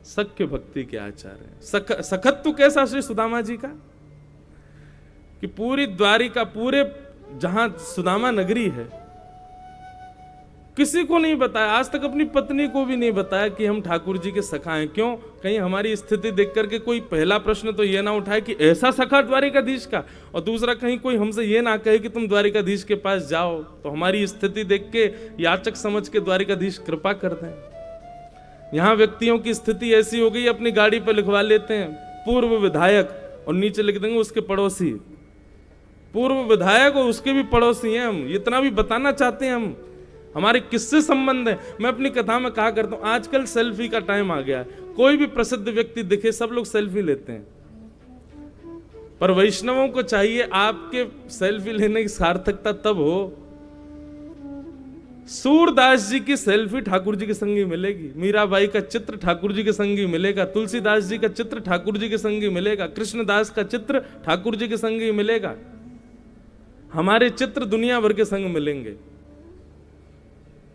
सख्य भक्ति के आचार्य हैं। सखत्व कैसा श्री सुदामा जी का, कि पूरी द्वारिका, पूरे जहां सुदामा नगरी है, किसी को नहीं बताया, आज तक अपनी पत्नी को भी नहीं बताया कि हम ठाकुर जी के सखा हैं। क्यों? कहीं हमारी स्थिति देख करके कोई पहला प्रश्न तो ये ना उठाए कि ऐसा सखा द्वारिकाधीश का, और दूसरा कहीं कोई हमसे ये ना कहे कि तुम द्वारिकाधीश के पास जाओ, तो हमारी स्थिति देख के याचक समझ के द्वारिकाधीश कृपा कर दें। यहां व्यक्तियों की स्थिति ऐसी हो गई, अपनी गाड़ी पर लिखवा लेते हैं पूर्व विधायक और नीचे लिख देंगे उसके पड़ोसी। पूर्व विधायक और उसके भी पड़ोसी हैं हम, इतना भी बताना चाहते हैं हम, हमारे किससे संबंध है। मैं अपनी कथा में कहा करता हूं, आजकल सेल्फी का टाइम आ गया है, कोई भी प्रसिद्ध व्यक्ति दिखे सब लोग सेल्फी लेते हैं, पर वैष्णवों को चाहिए आपके सेल्फी लेने की सार्थकता तब हो, सूरदास जी की सेल्फी ठाकुर जी के संग ही मिलेगी, मीराबाई का चित्र ठाकुर जी के संग ही मिलेगा, तुलसीदास जी का चित्र ठाकुर जी के संग ही मिलेगा, कृष्णदास का चित्र ठाकुर जी के संग ही मिलेगा। हमारे चित्र दुनिया भर के संग मिलेंगे।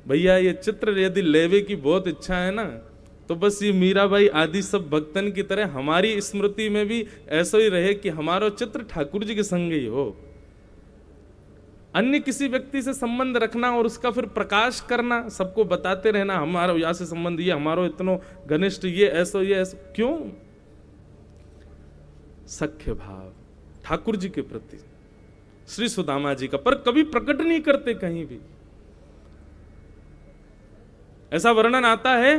भैया ये चित्र यदि लेवे की बहुत इच्छा है ना, तो बस ये मीराबाई आदि सब भक्तन की तरह हमारी स्मृति में भी ऐसा ही रहे कि हमारा चित्र ठाकुर जी के संग ही हो। अन्य किसी व्यक्ति से संबंध रखना और उसका फिर प्रकाश करना, सबको बताते रहना हमारा यहाँ से संबंध, ये हमारो इतनो घनिष्ठ, ये ऐसो ये ऐसो, क्यों? सख्य भाव ठाकुर जी के प्रति श्री सुदामा जी का, पर कभी प्रकट नहीं करते कहीं भी। ऐसा वर्णन आता है,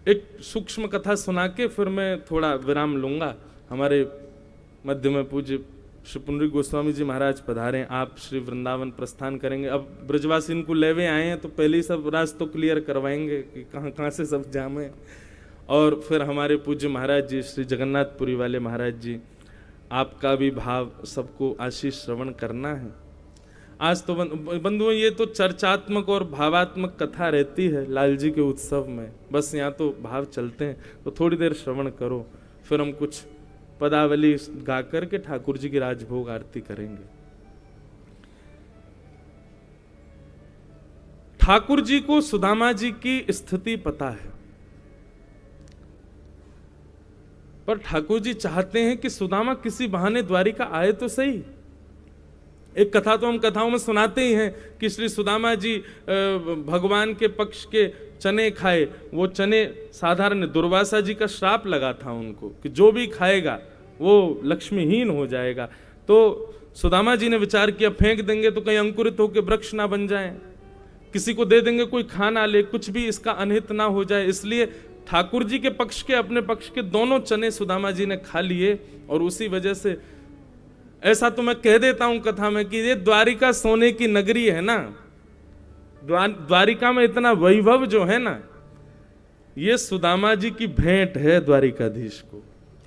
एक सूक्ष्म कथा सुना के फिर मैं थोड़ा विराम लूंगा। हमारे मध्य में पूज्य श्री पुंडरीक गोस्वामी जी महाराज पधारे, आप श्री वृंदावन प्रस्थान करेंगे। अब ब्रजवासी इनको लेवे आए हैं तो पहले ही सब रास्ते तो क्लियर करवाएंगे कि कहाँ कहाँ से सब जाम है। और फिर हमारे पूज्य महाराज जी श्री जगन्नाथपुरी वाले महाराज जी, आपका भी भाव सबको आशीष श्रवण करना है। आज तो बंधुओं ये तो चर्चात्मक और भावात्मक कथा रहती है लाल जी के उत्सव में, बस यहाँ तो भाव चलते हैं, तो थोड़ी देर श्रवण करो, फिर हम कुछ पदावली गा करके ठाकुर जी की राजभोग आरती करेंगे। ठाकुर जी को सुदामा जी की स्थिति पता है, पर ठाकुर जी चाहते हैं कि सुदामा किसी बहाने द्वारिका आए तो सही। एक कथा तो हम कथाओं में सुनाते ही हैं कि श्री सुदामा जी भगवान के पक्ष के चने खाए, वो चने साधारण दुर्वासा जी का श्राप लगा था उनको कि जो भी खाएगा वो लक्ष्मीहीन हो जाएगा। तो सुदामा जी ने विचार किया फेंक देंगे तो कहीं अंकुरित होकर वृक्ष ना बन जाए, किसी को दे देंगे कोई खा ना ले, कुछ भी इसका अनहित ना हो जाए, इसलिए ठाकुर जी के पक्ष के अपने पक्ष के दोनों चने सुदामा जी ने खा लिए। और उसी वजह से ऐसा तो मैं कह देता हूं कथा में कि ये द्वारिका सोने की नगरी है ना, द्वारिका में इतना वैभव जो है ना, ये सुदामा जी की भेंट है द्वारिकाधीश को,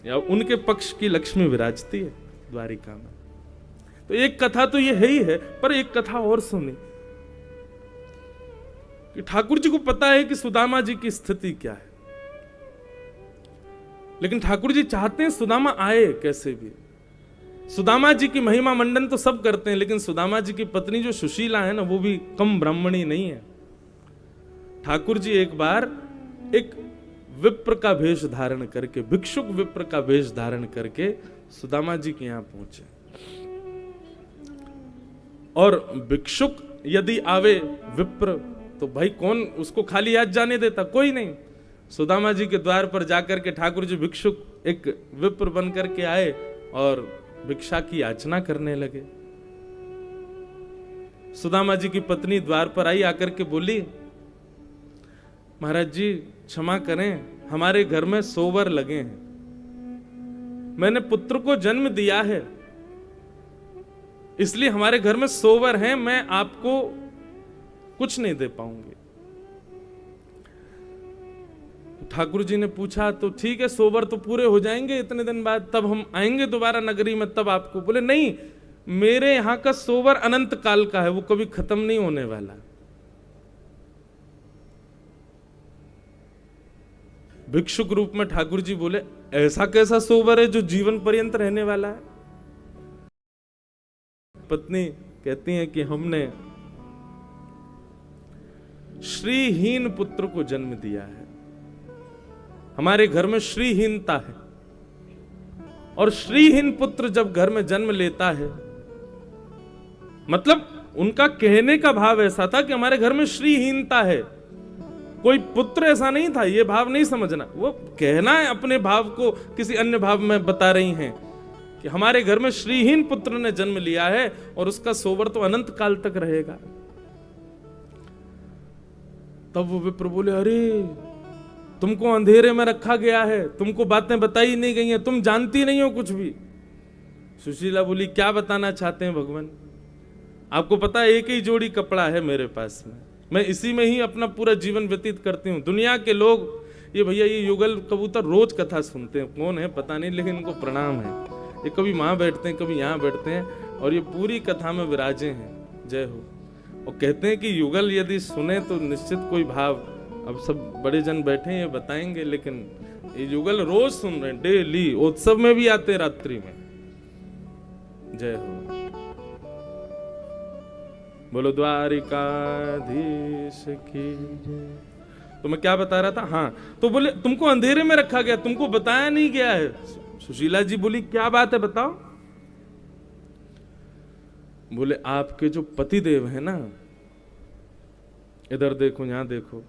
या उनके पक्ष की लक्ष्मी विराजती है द्वारिका में। तो एक कथा तो ये है ही है, पर एक कथा और सुनी कि ठाकुर जी को पता है कि सुदामा जी की स्थिति क्या है, लेकिन ठाकुर जी चाहते हैं सुदामा आए कैसे भी। सुदामा जी की महिमा मंडन तो सब करते हैं, लेकिन सुदामा जी की पत्नी जो सुशीला है ना, वो भी कम ब्राह्मणी नहीं है। ठाकुर जी एक बार एक विप्र का वेश धारण करके, भिक्षुक विप्र का वेश धारण करके सुदामा जी के यहां पहुंचे। और भिक्षुक यदि आवे विप्र तो भाई कौन उसको खाली हाथ जाने देता, कोई नहीं। सुदामा जी के द्वार पर जाकर के ठाकुर जी भिक्षुक एक विप्र बन करके आए और भिक्षा की याचना करने लगे। सुदामा जी की पत्नी द्वार पर आई, आकर के बोली, महाराज जी क्षमा करें, हमारे घर में सोवर लगे हैं, मैंने पुत्र को जन्म दिया है, इसलिए हमारे घर में सोवर हैं, मैं आपको कुछ नहीं दे पाऊंगी। ठाकुर जी ने पूछा तो ठीक है, सोवर तो पूरे हो जाएंगे इतने दिन बाद, तब हम आएंगे दोबारा नगरी में, तब आपको। बोले नहीं, मेरे यहां का सोवर अनंत काल का है, वो कभी खत्म नहीं होने वाला। भिक्षुक रूप में ठाकुर जी बोले, ऐसा कैसा सोवर है जो जीवन पर्यंत रहने वाला है? पत्नी कहती है कि हमने श्रीहीन पुत्र को जन्म दिया है। हमारे घर में श्रीहीनता है, और श्रीहीन पुत्र जब घर में जन्म लेता है, मतलब उनका कहने का भाव ऐसा था कि हमारे घर में श्रीहीनता है, कोई पुत्र ऐसा नहीं था, ये भाव नहीं समझना। वो कहना है अपने भाव को किसी अन्य भाव में बता रही हैं कि हमारे घर में श्रीहीन पुत्र ने जन्म लिया है और उसका सोवर तो अनंत काल तक रहेगा। तब वो विप्र बोले, अरे तुमको अंधेरे में रखा गया है, तुमको बातें बताई नहीं गई हैं, तुम जानती नहीं हो कुछ भी। सुशीला बोली, क्या बताना चाहते हैं भगवान? आपको पता है एक ही जोड़ी कपड़ा है मेरे पास में, मैं इसी में ही अपना पूरा जीवन व्यतीत करती हूँ। दुनिया के लोग ये भैया ये युगल कबूतर रोज कथा सुनते हैं, कौन है पता नहीं, लेकिन इनको प्रणाम है। ये कभी वहां बैठते हैं, कभी यहाँ बैठते हैं, और ये पूरी कथा में विराजे हैं। जय हो। और कहते हैं कि युगल यदि सुने तो निश्चित कोई भाव, अब सब बड़े जन बैठे हैं ये बताएंगे, लेकिन ये युगल रोज सुन रहे हैं, डेली, उत्सव में भी आते हैं रात्रि में। जय हो। बोलो द्वारिकाधीश की जय। तो मैं क्या बता रहा था? हाँ, तो बोले तुमको अंधेरे में रखा गया, तुमको बताया नहीं गया है। सुशीला जी बोली, क्या बात है बताओ। बोले आपके जो पतिदेव है ना, इधर देखो यहां देखो,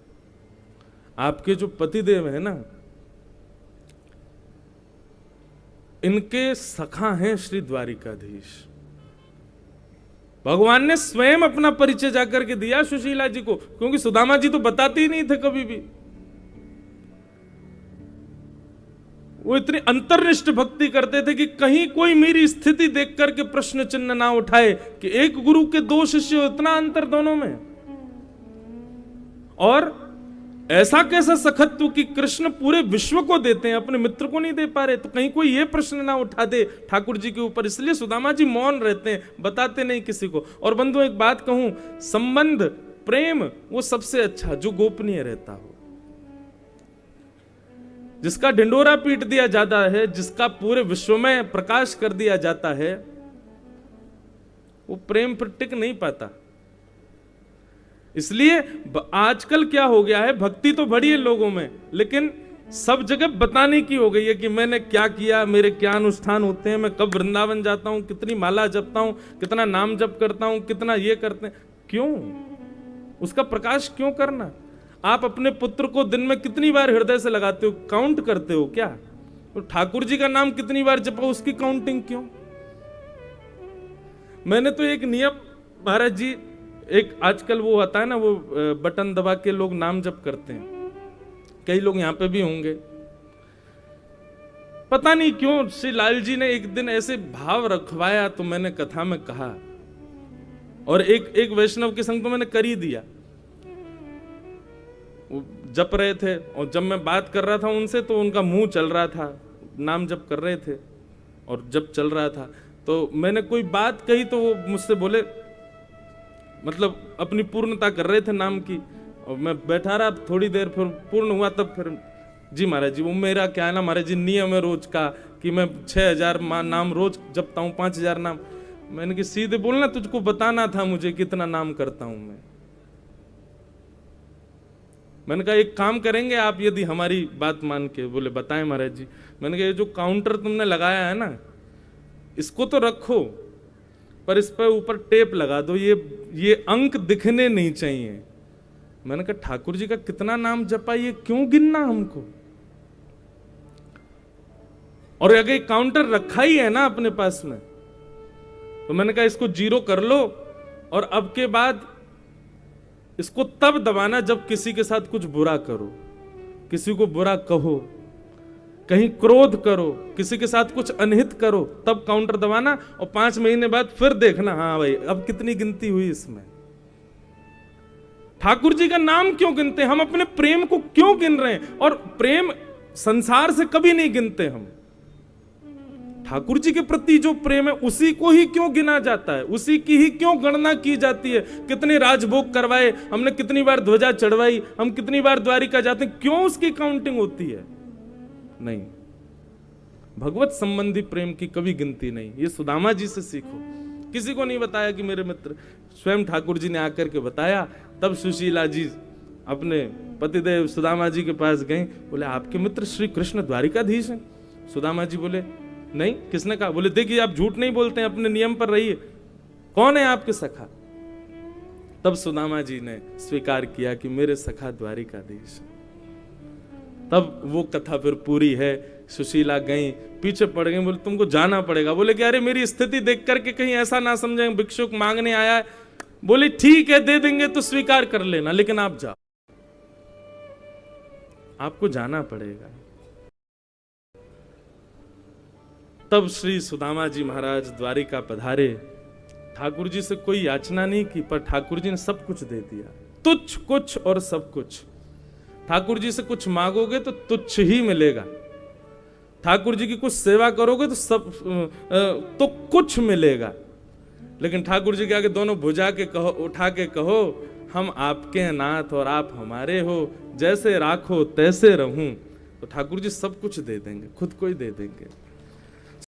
आपके जो पतिदेव है ना, इनके सखा हैं श्री द्वारिकाधीश। भगवान ने स्वयं अपना परिचय जाकर के दिया सुशीला जी को, क्योंकि सुदामा जी तो बताते ही नहीं थे कभी भी। वो इतनी अंतर्निष्ठ भक्ति करते थे कि कहीं कोई मेरी स्थिति देख करके प्रश्न चिन्ह ना उठाए कि एक गुरु के दो शिष्य, इतना अंतर दोनों में। और ऐसा कैसा सखत्व कि कृष्ण पूरे विश्व को देते हैं, अपने मित्र को नहीं दे पा रहे, तो कहीं कोई ये प्रश्न ना उठा दे ठाकुर जी के ऊपर। इसलिए सुदामा जी मौन रहते हैं, बताते नहीं किसी को। और बंधु एक बात कहूं, संबंध प्रेम वो सबसे अच्छा जो गोपनीय रहता हो, जिसका ढिंडोरा पीट दिया जाता है, जिसका पूरे विश्व में प्रकाश कर दिया जाता है, वो प्रेम पर टिक नहीं पाता। इसलिए आजकल क्या हो गया है, भक्ति तो बढ़ी है लोगों में, लेकिन सब जगह बताने की हो गई है कि मैंने क्या किया, मेरे क्या अनुष्ठान होते हैं, मैं कब वृंदावन जाता हूं, कितनी माला जपता हूं, कितना नाम जप करता हूं, कितना ये करते हैं। क्यों? उसका प्रकाश क्यों करना? आप अपने पुत्र को दिन में कितनी बार हृदय से लगाते हो, काउंट करते हो क्या? तो ठाकुर जी का नाम कितनी बार जपा, उसकी काउंटिंग क्यों? मैंने तो एक नियम, महाराज जी, एक आजकल वो होता है ना, वो बटन दबा के लोग नाम जप करते हैं, कई लोग यहां पे भी होंगे, पता नहीं क्यों श्री लाल जी ने एक दिन ऐसे भाव रखवाया, तो मैंने कथा में कहा, और एक वैष्णव के संग तो मैंने कर ही दिया। वो जप रहे थे, और जब मैं बात कर रहा था उनसे तो उनका मुंह चल रहा था, नाम जप कर रहे थे और जब चल रहा था, तो मैंने कोई बात कही तो वो मुझसे बोले, मतलब अपनी पूर्णता कर रहे थे नाम की, और मैं बैठा रहा थोड़ी देर, फिर पूर्ण हुआ, तब फिर जी महाराज जी, वो मेरा क्या है ना महाराज जी, नियम है रोज का कि मैं 6000 नाम रोज जपता हूँ, 5000 नाम। मैंने कि सीधे बोलना, तुझको बताना था मुझे कितना नाम करता हूं मैं। मैंने कहा एक काम करेंगे आप, यदि हमारी बात मान के। बोले बताएं महाराज जी। मैंने कहा ये जो काउंटर तुमने लगाया है ना, इसको तो रखो, पर इस पर ऊपर टेप लगा दो, ये अंक दिखने नहीं चाहिए। मैंने कहा ठाकुर जी का कितना नाम जपा, ये क्यों गिनना हमको? और अगर काउंटर रखा ही है ना अपने पास में, तो मैंने कहा इसको 0 कर लो, और अब के बाद इसको तब दबाना जब किसी के साथ कुछ बुरा करो, किसी को बुरा कहो, कहीं क्रोध करो, किसी के साथ कुछ अनहित करो, तब काउंटर दबाना, और 5 महीने बाद फिर देखना, हाँ भाई अब कितनी गिनती हुई इसमें। ठाकुर जी का नाम क्यों गिनते हैं? हम अपने प्रेम को क्यों गिन रहे हैं? और प्रेम संसार से कभी नहीं गिनते हम। ठाकुर जी के प्रति जो प्रेम है उसी को ही क्यों गिना जाता है, उसी की ही क्यों गणना की जाती है? कितने राजभोग करवाए हमने, कितनी बार ध्वजा चढ़वाई, हम कितनी बार द्वारिका जाते हैं, क्यों उसकी काउंटिंग होती है? नहीं, भगवत संबंधी प्रेम की कभी गिनती नहीं। ये सुदामा जी से सीखो। किसी को नहीं बताया कि मेरे मित्र, स्वयं ठाकुर जी ने आकर के बताया, तब सुशीला जी अपने पतिदेव सुदामा जी के पास गई, बोले आपके मित्र श्री कृष्ण द्वारिकाधीश हैं। सुदामा जी बोले नहीं, किसने कहा? बोले देखिए आप झूठ नहीं बोलते हैं, अपने नियम पर रहिए, कौन है आपके सखा? तब सुदामा जी ने स्वीकार किया कि मेरे सखा द्वारिकाधीश। तब वो कथा फिर पूरी है। सुशीला गई, पीछे पड़ गई, बोले तुमको जाना पड़ेगा। बोले कि अरे मेरी स्थिति देख करके कहीं ऐसा ना समझें भिक्षुक मांगने आया है। बोले ठीक है, दे देंगे तो स्वीकार कर लेना, लेकिन आप जाओ, आपको जाना पड़ेगा। तब श्री सुदामा जी महाराज द्वारिका पधारे। ठाकुर जी से कोई याचना नहीं की, पर ठाकुर जी ने सब कुछ दे दिया, तुच्छ कुछ और सब कुछ। ठाकुर जी से कुछ मांगोगे तो तुच्छ ही मिलेगा, ठाकुर जी की कुछ सेवा करोगे तो सब तो कुछ मिलेगा। लेकिन ठाकुर जी के आगे दोनों भुजा के कहो, उठा के कहो, हम आपके हैं नाथ और आप हमारे हो, जैसे राखो तैसे रहूं, तो ठाकुर जी सब कुछ दे देंगे, खुद को ही दे देंगे।